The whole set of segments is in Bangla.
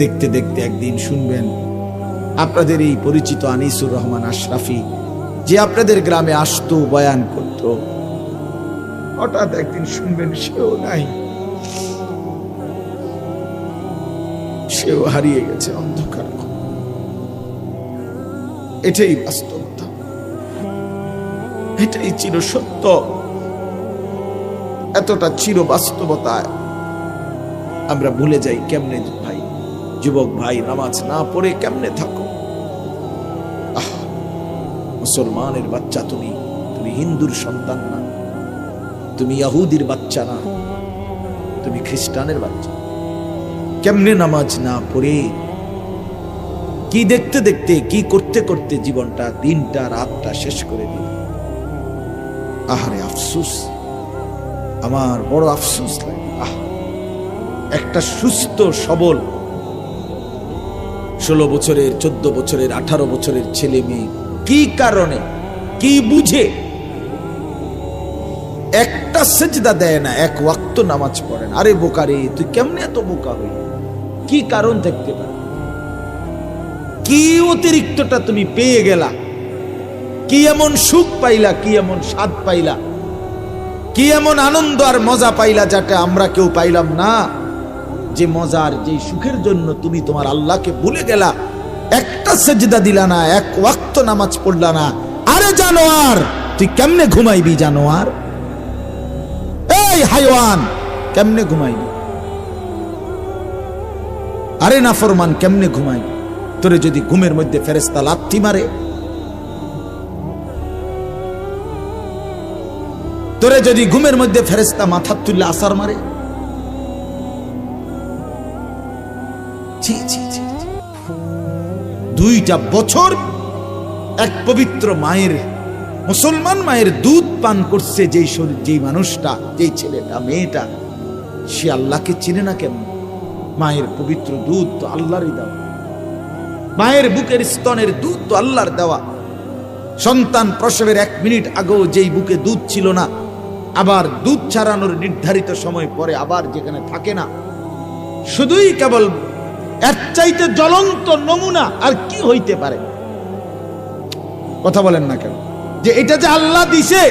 দেখতে দেখতে একদিন শুনবেন আপনাদের এই পরিচিত আনিসুর রহমান আশরাফি, যে আপনাদের গ্রামে আসতো, বয়ান করত, হঠাৎ একদিন শুনবেন সেও নাই, সেও হারিয়ে গেছে অন্ধকার। এটাই বাস্তবতা, এটাই চির সত্য। এতটা চির বাস্তবতায় আমরা ভুলে যাই কেমনে। ভাই, যুবক ভাই, নামাজ না পড়ে কেমনে থাকো? মুসলমানের বাচ্চা তুমি, তুমি হিন্দুর সন্তান না, তুমি ইহুদির বাচ্চা না, তুমি খ্রিস্টানের বাচ্চা। কেমনে নামাজ না পড়ে, কি দেখতে দেখতে, কি করতে করতে জীবনটা, দিনটা, রাতটা শেষ করে দিল। আহারে আফসোস, আমার বড় আফসোস লাগে। একটা সুস্থ সবল 16 বছরের, 14 বছরের, 18 বছরের ছেলে মেয়ে কি কারণে, কি বুঝে একটা সেজদা দেয় না, এক ওয়াক্ত নামাজ পড়ে না? আরে বোকারে, তুই কেমনে এত বোকা হইলি? কি কারণ থাকতে পারে? কি অতিরিক্তটা তুমি পেয়ে গেলা? কি এমন সুখ পাইলা, কি এমন স্বাদ পাইলা, কি এমন আনন্দ আর মজা পাইলা যেটা আমরা কেউ পাইলাম না? যে মজার, যে সুখের জন্য তুমি তোমার আল্লাহকে ভুলে গেলা, একটা সেজদা দিলা না, এক ওয়াক্ত নামাজ পড়লা না। আরে জানোয়ার, তুই কেমনে ঘুমাইবি? জানোয়ার, এই হাইওয়ান, কেমনে ঘুমাইবি? আরে নাফরমান, কেমনে ঘুমাইবি? তোরে যদি ঘুমের মধ্যে ফেরেশতা লাথি মারে, তোরে যদি ঘুমের মধ্যে ফেরেশতা মাথা তুলে আসার মারে, 2টা বছর এক পবিত্র মায়ের, মুসলমান মায়ের দুধ পান করছে যেই শরীর, যেই মানুষটা, যেই ছেলেটা, মেয়েটা, সে আল্লাহকে চিনে না কেমন? মায়ের পবিত্র দুধ তো আল্লাহরই দেওয়া, মায়ের বুকের স্তনের দুধ তো আল্লাহর দেওয়া। সন্তান প্রসবের 1 মিনিট আগেও যেই বুকে দুধ ছিল না, আবার দুধ ছাড়ানোর নির্ধারিত সময় পরে আবার যেখানে থাকে না, শুধুই কেবল এর চাইতে জ্বলন্ত নমুনা আর কি হইতে পারে? কথা বলেন না কেন? যে এটা যে আল্লাহ দিছে,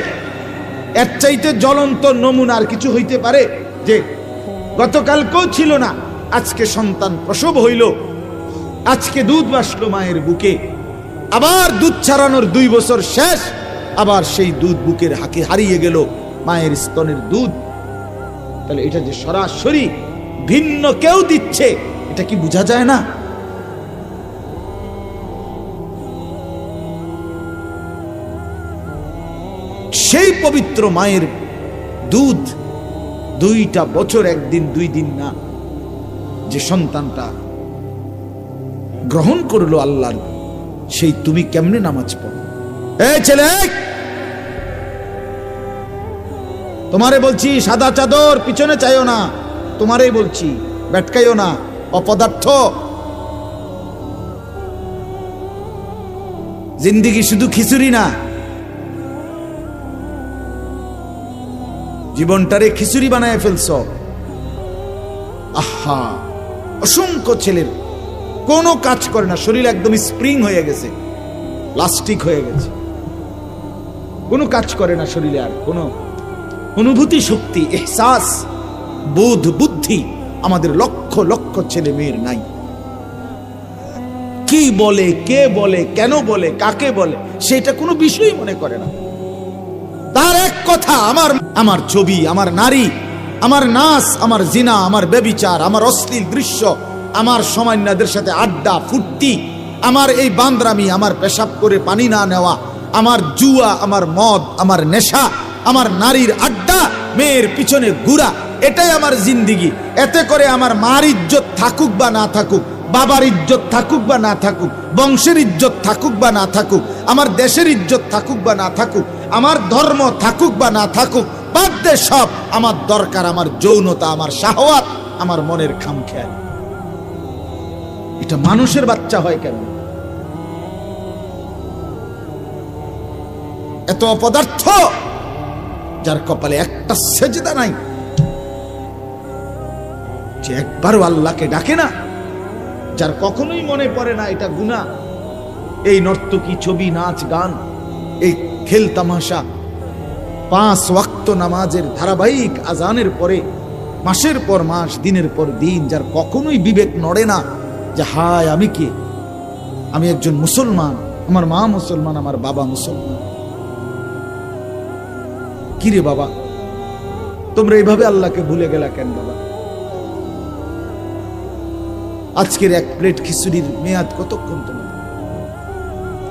এর চাইতে জ্বলন্ত নমুনা আর কিছু হইতে পারে? যে গতকালকেও ছিল না, আজকে সন্তান প্রসব হইল, আজকে দুধ বাসলো মায়ের বুকে, আবার দুধ ছাড়ানোর 2 বছর শেষ, আবার সেই দুধ বুকের হাকে হারিয়ে গেল, মায়ের স্তনের দুধ। তাহলে এটা যে সরাসরি ভিন্ন কেউ দিচ্ছে, এটা কি বোঝা যায় না? সেই পবিত্র মায়ের দুধ 2টা বছর, 1 দিন 2 দিন না, যে সন্তানটা গ্রহণ করলো আল্লাহর, সেই তুমি কেমনে নামাজ পড়ো? এই ছেলে, তোমারে বলছি, সাদা চাদর পিছনে চাইও না, তোমারই বলছি, বেটকাইও না, অপদার্থ। জিন্দেগি শুধু খিচুড়ি না, জীবনটারে খিচুড়ি বানায় ফেলছ। আহা, অসংখ্য ছেলের কোনো কাজ করে না, শরীর একদম স্প্রিং হয়ে গেছে, প্লাস্টিক হয়ে গেছে, কোনো কাজ করে না শরীরে, আর কোনো অনুভূতি শক্তি, এহসাস, বোধ, বুদ্ধি আমাদের লক্ষ লক্ষ ছেলে মেয়ের নাই। কি বলে, কে বলে, কেন বলে, কাকে বলে, সেটা কোনো বিষয় মনে করে না। তার এক কথা, আমার ছবি, আমার নারী, আমার নাচ, আমার জিনা, আমার ব্যভিচার, আমার অশ্লীল দৃশ্য, আমার সমান্যদের সাথে আড্ডা ফুর্তি, আমার এই বান্দরামি, আমার পেশাব করে পানি না নেওয়া, আমার জুয়া, আমার মদ, আমার নেশা, আমার নারীর আড্ডা, মেয়ের পিছনে ঘুরা, এটাই আমার জিন্দিগি। এতে করে আমার মার ইজ্জত থাকুক বা না থাকুক, বাবার ইজ্জত থাকুক বা না থাকুক, বংশের ইজ্জত থাকুক বা না থাকুক, আমার দেশের ইজ্জত থাকুক বা না থাকুক, আমার ধর্ম থাকুক বা না থাকুক, বাদ দে সব। আমার দরকার আমার যৌনতা, আমার শাহওয়াত, আমার মনের খামখেয়াল। এটা মানুষের বাচ্চা হয় কেন? এত অপদার্থ, যার কপালে একটা সেজদা নাই, যে একবারও আল্লাহকে ডাকে না, যার কখনোই মনে পড়ে না এটা গুনাহ, এই নর্তকী, ছবি, নাচ, গান, এই খেল তামাশা, 5 ওয়াক্ত নামাজের ধারাবাহিক আজানের পরে মাসের পর মাস, দিনের পর দিন, যার কখনোই বিবেক নড়ে না যে হায় আমি কে, আমি একজন মুসলমান, আমার মা মুসলমান, আমার বাবা মুসলমান। কিরে বাবা, তোমরা এইভাবে আল্লাহকে ভুলে গেলা কেন বাবা? আজকের 1 প্লেট খিচুড়ির মেয়াদ কতক্ষণ তোমার?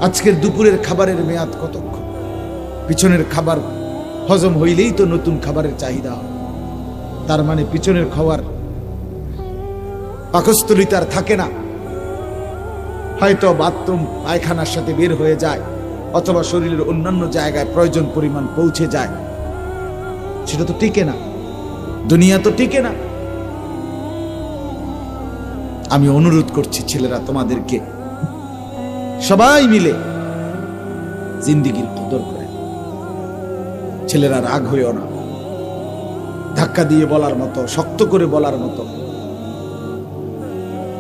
আজকের দুপুরের খাবারের মেয়াদ কতক্ষণ? পিছনের খাবার হজম হইলেই তো নতুন খাবারের চাহিদা হয়। তার মানে পিছনের খাবার পাকস্থলিতে আর থাকে না, হয়তো বাথরুম পায়খানার সাথে বের হয়ে যায়, অথবা শরীরের অন্যান্য জায়গায় প্রয়োজন পরিমাণ পৌঁছে যায়। সেটা তো টিকে না, দুনিয়া তো টিকে না। আমি অনুরোধ করছি ছেলেরা, তোমাদেরকে সবাই মিলে জিন্দেগির কদর করে। ছেলেরা রাগ হইও না, ধাক্কা দিয়ে বলার মতো, শক্ত করে বলার মতো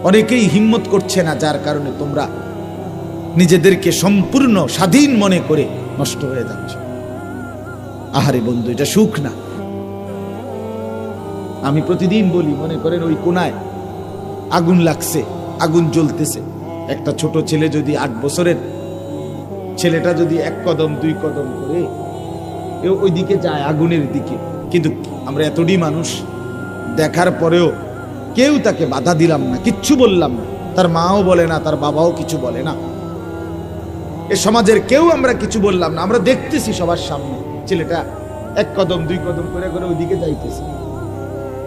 অনেকেই হিম্মত করছে না, যার কারণে তোমরা নিজেদেরকে সম্পূর্ণ স্বাধীন মনে করে নষ্ট হয়ে যাচ্ছ। আহারে বন্ধু, এটা সুখ না। আমি প্রতিদিন বলি, মনে করেন ওই কোনায় আগুন লাগছে, আগুন জ্বলতেছে, একটা ছোট ছেলে যদি 8 বছরের ছেলেটা যদি 1 কদম 2 কদম করে ওই দিকে যায়, আগুনের দিকে, কিন্তু আমরা এতটি মানুষ দেখার পরেও কেউ তাকে বাধা দিলাম না, কিচ্ছু বললাম না, তার মাও বলে না, তার বাবাও কিছু বলে না, এ সমাজের কেউ আমরা কিছু বললাম না। আমরা দেখতেছি সবার সামনে ছেলেটা 1 কদম 2 কদম করে করে ওইদিকে যাইতেছে।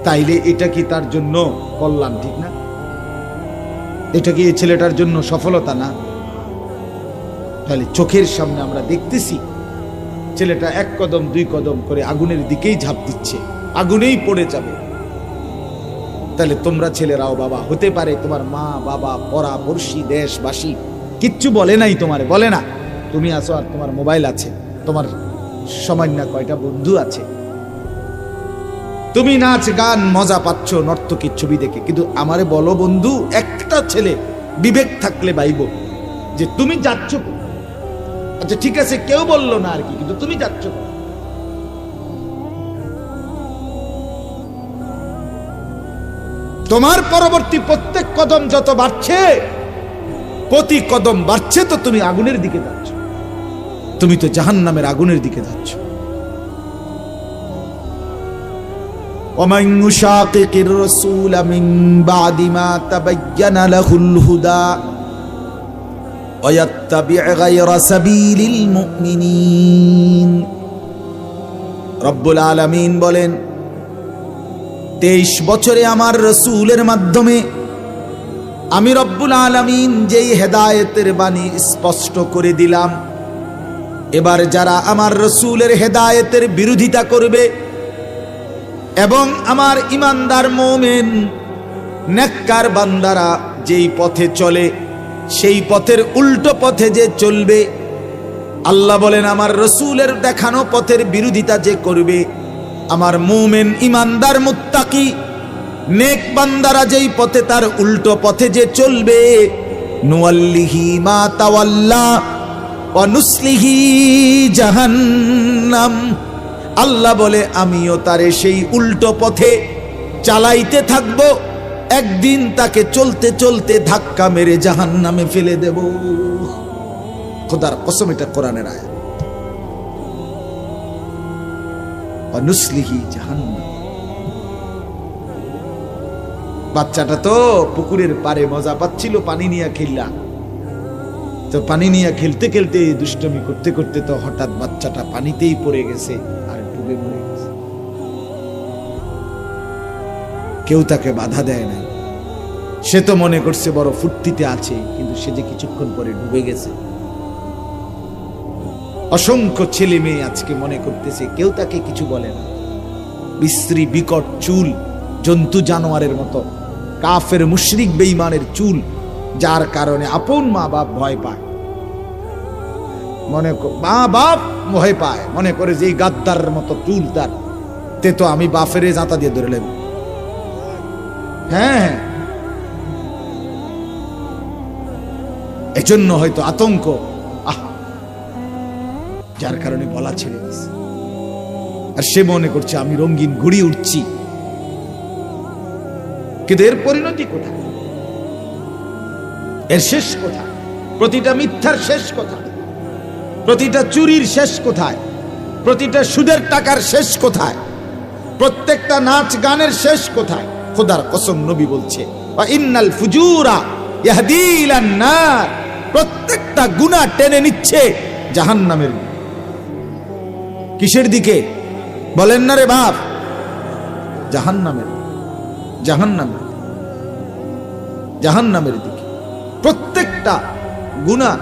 তাইলে এটা কি তার জন্য কল্যাণ? ঠিক না? এটা কি এই ছেলেটার জন্য সফলতা না? তাহলে চোখের সামনে আমরা দেখতেছি ছেলেটা 1 কদম 2 কদম করে আগুনের দিকেই ঝাঁপ দিচ্ছে, আগুনেই পড়ে যাবে। তাহলে তোমরা ছেলেরাও বাবা হতে পারে, তোমার মা বাবা পড়া পড়শি দেশবাসী কিচ্ছু বলে নাই, তোমারে বলে না, তুমি আছো আর তোমার মোবাইল আছে, তোমার সামান্য কয়টা বন্ধু আছে, তুমি নাচ গান মজা পাচ্ছ নর্তকীর ছবি দেখে। কিন্তু আমারে বলো বন্ধু, একটা ছেলে বিবেক থাকলে ভাইব যে তুমি যাচ্ছ, আচ্ছা ঠিক আছে কেউ বললো না আর কি, কিন্তু তুমি যাচ্ছ, তোমার পরবর্তী প্রত্যেক কদম যত বাড়ছে, প্রতি কদম বাড়ছে তো তুমি আগুনের দিকে যাচ্ছ, তুমি তো জাহান্নামের আগুনের দিকে যাচ্ছ। ومن يشاقق الرسول من بعد ما تبين له الهدى ويتبع غير سبيل المؤمنين। রব্বুল আলামিন বলেন, 23 বছরে আমার রসূলের মাধ্যমে আমি রব্বুল আলামিন যেই হেদায়েতের বাণী স্পষ্ট করে দিলাম, এবার যারা আমার রসূলের হেদায়েতের বিরোধিতা করবে এবং আমার ইমানদার মুমিন নেককার বান্দারা যেই পথে চলে সেই পথের উল্টো পথে যে চলবে, আল্লাহ বলেন আমার রসূলের দেখানো পথের বিরোধিতা যে করবে, আমার মুমিন ইমানদার মুত্তাকি নেক বান্দারা যেই পথে তার উল্টো পথে যে চলবে, নুয়াল্লিহি মা তাওয়াল্লা ওয়া নুসলিহি জাহান্নাম। আল্লাহ বলে আমিও তারে সেই উল্টো পথে চালাইতে থাকব, একদিন তাকে চলতে চলতে ধাক্কা মেরে জাহান্নামে ফেলে দেব। খোদার কসম, এটা কোরআনের আয়াত। ওয়া নুসলিহি জাহান্নাম। বাচ্চাটা তো পুকুরের পারে মজা পাচ্ছিল, পানি নিয়ে খেললা, তো পানি নিয়ে খেলতে খেলতে দুষ্টমি করতে করতে তো হঠাৎ বাচ্চাটা পানিতেই পড়ে গেছে আর ডুবে মরে গেছে। কেউ তাকে বাধা দেয় নাই, সে তো মনে করছে বড় ফুর্তিতে আছে, কিন্তু সে যে কিছুক্ষণ পরে ডুবে গেছে। অসংখ্য ছেলে মেয়ে আজকে মনে করতেছে কেউ তাকে কিছু বলে না, বিশ্রী বিকট চুল, জন্তু জানোয়ারের মতো কাফের মুশরিক বেঈমানের চুল, যার কারণে আপন মা বাপ ভয় পায়, মা বাপ ভয় পায়, মনে করে যে গাদ্দার মতো চুল তার, তে তো আমি বাপেরে জাতা দিয়ে ধরে নেব। হ্যাঁ, এজন্য হয়তো আতঙ্ক, যার কারণে বলা ছেড়ে দিছে। আর সে মনে করছে আমি রঙিন ঘুড়ি উঠছি, কিন্তু এর পরিণতি কোথায়? এর শেষ কোথায়? প্রতিটা মিথ্যার শেষ কোথায়? প্রতিটা চুরির শেষ কোথায়? প্রতিটা সুদের টাকার শেষ কোথায়? প্রত্যেকটা নাচ গানের শেষ কোথায়? খোদার কসম নবী বলছে, ওয়া ইন্নাল ফুজুরা ইয়াহদি ইলান নার, প্রত্যেকটা গুনাহ টেনে নিচ্ছে জাহান্নামের। কিসের দিকে বলেন না রে বাপ? জাহান্নামের, জাহান্নামের, জাহান্নামের দিকে। প্রত্যেকটা গুনাহ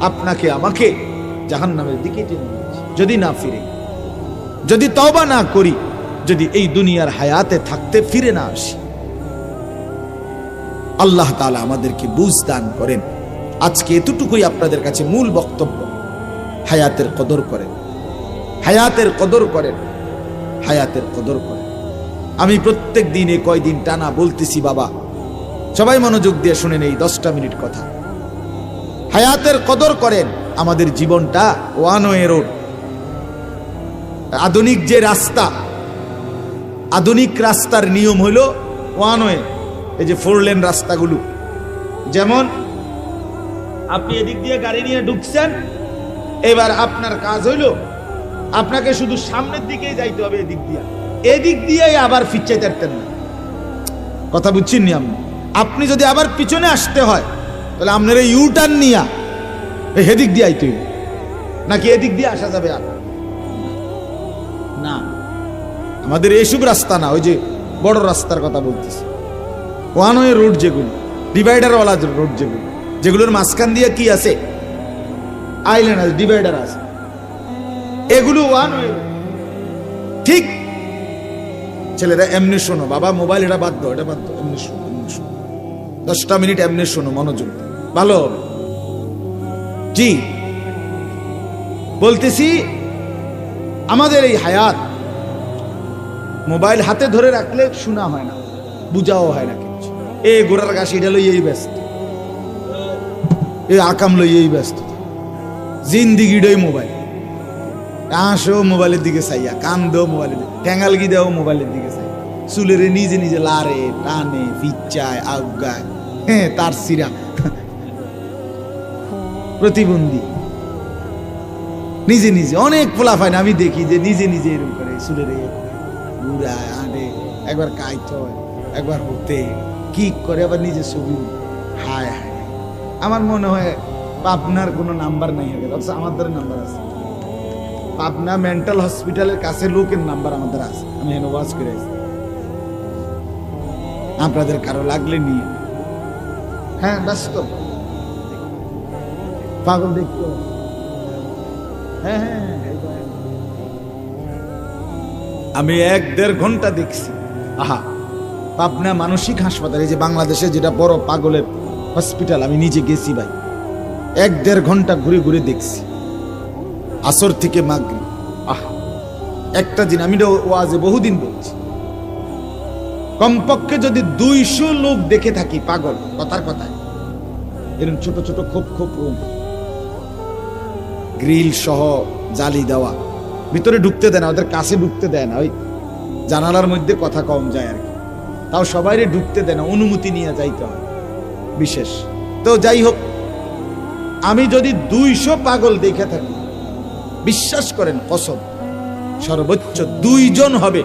আপনাকে আমাকে জাহান্নামের দিকে টেনে নিচ্ছে। যদি না ফিরে, যদি তওবা না করি, যদি এই দুনিয়ার হায়াতে থাকতে ফিরে না আসি। আল্লাহ তাআলা আমাদেরকে বুঝ দান করেন। আজকে এতটুকুই আপনাদের কাছে মূল বক্তব্য। হায়াতের কদর করেন, হায়াতের কদর করেন, হায়াতের কদর করেন। আমি প্রত্যেক দিনে কয়দিন টানা বলতেছি, বাবা সবাই মনোযোগ দিয়ে শুনেন এই 10টা মিনিট কথা। হায়াতের কদর করেন। আমাদের জীবনটা ওয়ান ওয়ে রোড। আধুনিক যে রাস্তা, আধুনিক রাস্তার নিয়ম হলো ওয়ান ওয়ে। এই যে 4 লেন রাস্তাগুলো, যেমন আপনি এদিক দিয়ে গাড়ি নিয়ে ঢুকছেন, এবার আপনার কাজ হইলো আপনাকে শুধু সামনের দিকেই যাইতে হবে, এদিক দিয়ে, এদিক দিয়ে আবার ফিরতে পারতেন না। কথা বুঝছেন নি? আপনি যদি আবার পিছনে আসতে হয়, তাহলে আপনার ইউ টার্ন নিয়া এদিক দিয়ে আইতে হইবে, নাকি এদিক দিয়ে আসা যাবে? আর না, আমাদের এইসব রাস্তা না, ওই যে বড় রাস্তার কথা বলতেছি, ওয়ান ওয়ে রোড যেগুলো, ডিভাইডারওয়ালা রোড যেগুলো, যেগুলোর মাঝখান দিয়ে কি আছে? আইল্যান্ড আছে, ডিভাইডার আছে, এগুলো ওয়ান ওয়ে। ঠিক ছেলেরা এমনি শোনো, বাবা মোবাইল এটা বাদ দাও, এটা বাদ দাও, এমনি শোনো, এমনি শোনো, 10টা মিনিট এমনি শোনো, মনোযোগ ভালো হবে। জি বলতেছি, আমাদের এই হায়াত মোবাইল হাতে ধরে রাখলে শোনা হয় না, বুঝাও হয় না কিছু। এই গোড়ার গাছ এটা লইয়েই ব্যস্ত, এই আকাম লইয়েই ব্যস্ত, জিন্দিগিটাই মোবাইল। আসো মোবাইলের দিকে চাইয়া, কান দেও মোবাইলের দিকে, ট্যাঙ্গালগি দেও মোবাইলের দিকে চাই, চুলেরে নিজে নিজে লারে টানে ফিচ্চায় আউগায়, হ্যাঁ তার সিরা প্রতিবন্ধী নিজে নিজে। অনেক পোলাফাইন আমি দেখি যে নিজে নিজে এরকম করে চুলেরে ঘুরায় আনে, একবার কাইত হয়, একবার হতে কি করে, আবার নিজে ছবি। হায় হায়, আমার মনে হয় পাবনার কোনো নাম্বার নাই আগে, আমাদের নাম্বার আছে। পাবনা মেন্টাল হসপিটালের কাছে লোকের নাম্বার আমাদের আছে, আমি এনে ওয়াজ করে আছি। আপনাদের কারো লাগলে নিয়ে, হ্যাঁ ব্যস্ত পাগল দেখতে, হ্যাঁ হ্যাঁ, আমি 1-1.5 ঘন্টা দেখছি। আহা, পাবনা মানসিক হাসপাতাল, এই যে বাংলাদেশে যেটা বড় পাগলের হসপিটাল, আমি নিজে গেছি ভাই, 1-1.5 ঘন্টা ঘুরে ঘুরে দেখছি, আসর থেকে মাগরিব। আহা, একটা দিন আমি ওয়াজে বহুদিন বলছি, কমপক্ষে যদি 200 লোক দেখে থাকি পাগল, কথার কথায়, এরকম ছোট ছোট খোপ খোপ রুম, গ্রিল সহ জালি দেওয়া, ভিতরে ঢুকতে দেয় না, ওদের কাছে ঢুকতে দেয় না, ওই জানালার মধ্যে কথা কম যায় আর কি, তাও সবাইরে ঢুকতে দেয় না, অনুমতি নিয়ে যাইতে হয় বিশেষ। তো যাই হোক, আমি যদি 200 পাগল দেখে থাকি, বিশ্বাস করেন কসম, সর্বোচ্চ 2 জন হবে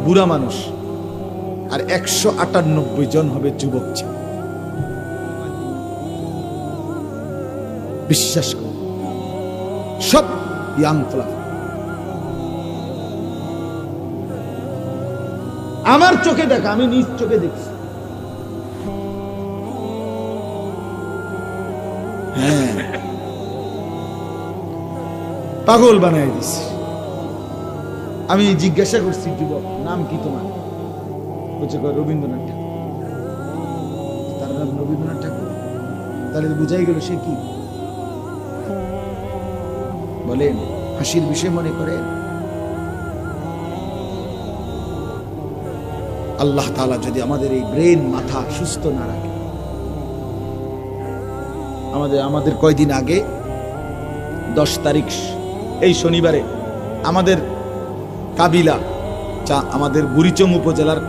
বুড়া মানুষ, আর 198 জন হবে যুবক ছেলে। বিশ্বাস করেন, সব ইয়াং ফ্লা। আমার চোখে দেখা, আমি নিজ চোখে দেখছি। হ্যাঁ, পাগল বানাই দিছি। আমি জিজ্ঞাসা করছি, যুবক নাম কি তোমার? বলছে রবীন্দ্রনাথ ঠাকুর। তার নাম রবীন্দ্রনাথ ঠাকুর, তাহলে বুঝাই গেল সে কি বলেন, হাসির বিষয় মনে করেন? আল্লাহ তাআলা যদি আমাদের এই ব্রেন মাথা সুস্থ না রাখে, আমাদের কয়দিন আগে 10 তারিখ এই শনিবারে আমাদের কাবিলা আমাদের বুড়িচং উপজেলার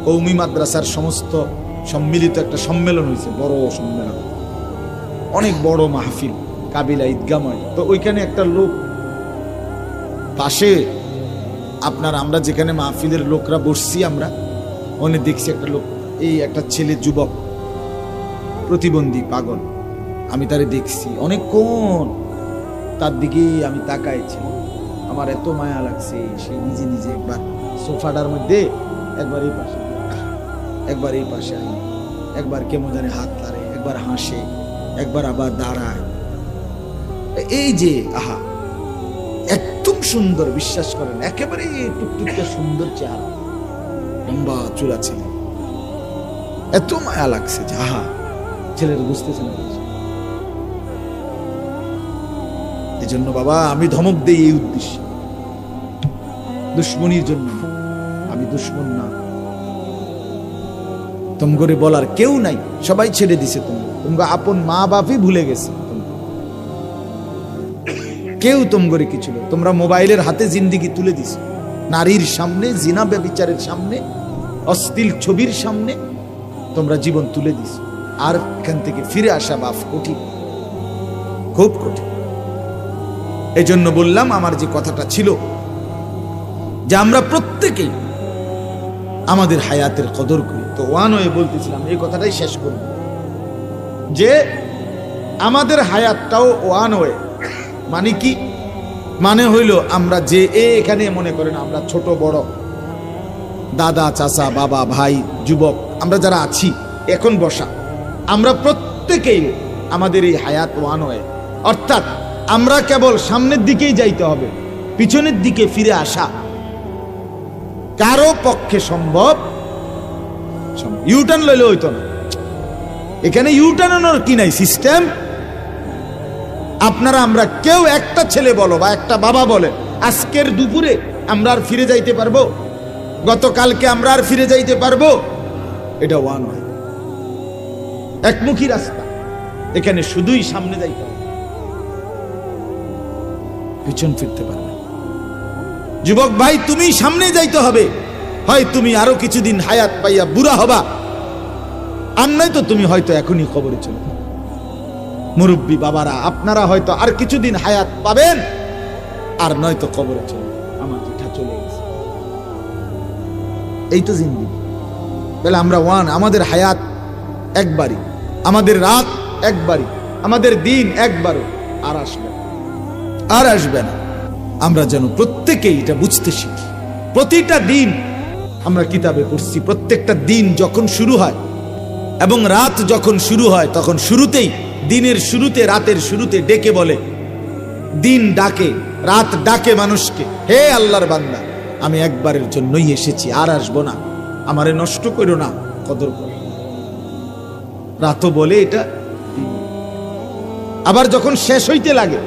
কৌমি মাদ্রাসার সমস্ত সম্মিলিত একটা সম্মেলন হয়েছে, বড় সম্মেলন, অনেক বড় মাহফিল, কাবিলা ঈদগাময়। তো ওইখানে একটা লোক পাশে আমরা যেখানে মাহফিলের লোকরা বসছি, আমরা ওখানে দেখছি একটা লোক, এই একটা ছেলে, যুবক, প্রতিবন্ধী, পাগল। আমি তারে দেখছি অনেকক্ষণ, তার দিকে আমি তাকাইছি, আমার এত মায়া লাগছে। সে নিজে নিজে একবার সোফাটার মধ্যে একবার এই পাশে, একবার এই পাশে, একবার কেমন জানে হাত লাড়ে, একবার হাসে, একবার আবার দাঁড়ায়। এই যে আহা, একদম সুন্দর, বিশ্বাস করেন, একেবারে টুকটুকটা সুন্দর চেহারা, লম্বা চুলা ছেলে, এত মায়া লাগছে যে আহা, ছেলেটা বুঝতেছে না। এই জন্য বাবা আমি ধমক দেই এই উদ্দেশ্যে, দুশ্মনির জন্য। আমি দুশ্মন না, তোমগরে বলার কেউ নাই, সবাই ছেড়ে দিছে। তোমরা আপন মা বাপই ভুলে গেছে, কেউ তোমগরে কিছু না। তোমরা মোবাইলের হাতে জিন্দিগি তুলে দিছো, নারীর সামনে, জিনা ব্যভিচারের সামনে, অশ্লীল ছবির সামনে তোমরা জীবন তুলে দিছো। আর এখান থেকে ফিরে আসা বাপ কঠিন, খুব কঠিন। এই জন্য বললাম, আমার যে কথাটা ছিল যে আমরা প্রত্যেকেই আমাদের হায়াতের কদর করি। তো ওয়ান হয়ে বলতেছিলাম, এই কথাটাই শেষ করব, যে আমাদের হায়াতটাও ওয়ান হয়ে মানে কি? মানে হইল আমরা যে এখানে মনে করেন আমরা ছোট বড়, দাদা চাচা, বাবা ভাই, যুবক, আমরা যারা আছি এখন বসা, আমরা প্রত্যেকেই আমাদের এই হায়াত ওয়ান হয়ে, অর্থাৎ আমরা কেবল সামনের দিকেই যাইতে হবে, পিছনের দিকে ফিরে আসা কারো পক্ষে সম্ভব। ইউটার্ন লইলে হইতো না, এখানে ইউটার্নের কি নাই সিস্টেম। আপনারা আমরা কেউ একটা ছেলে বলো বা একটা বাবা বলে, আজকের দুপুরে আমরা আর ফিরে যাইতে পারবো? গতকালকে আমরা আর ফিরে যাইতে পারবো? এটা ওয়ান হয়, একমুখী রাস্তা, এখানে শুধুই সামনে যাইতে হবে, পিছন ফিরতে পারবে। যুবক ভাই, তুমি সামনে যাইতে হবে, হয় তুমি আরো কিছুদিন হায়াত পাইয়া বুড়া হবা, আর নয়তো তুমি হয়তো এখনই কবরে চলে যাবে। মুরব্বী বাবারা, আপনারা হয়তো আর কিছুদিন হায়াত পাবেন, আর নয়তো কবরে চলে যাবে। আমার যেটা চলে গেছে, এই তো জিন্দেগি। তাহলে আমরা ওয়ান, আমাদের হায়াত একবারই, আমাদের রাত একবারই, আমাদের দিন একবারও আর আসবে না, আর আসবে না। আমরা যেন প্রত্যেকেই এটা বুঝতে শিখি। প্রতিটা দিন আমরা কিতাবে পড়ছি, প্রত্যেকটা দিন যখন শুরু হয় এবং রাত যখন শুরু হয়, তখন শুরুতেই, দিনের শুরুতে, রাতের শুরুতে ডেকে বলে, দিন ডাকে, রাত ডাকে মানুষকে, হে আল্লাহর বান্দা, আমি একবারের জন্যই এসেছি, আর আসবো না, আমারে নষ্ট করো না, কদর করো। রাতও বলে এটা। আবার যখন শেষ হইতে লাগে,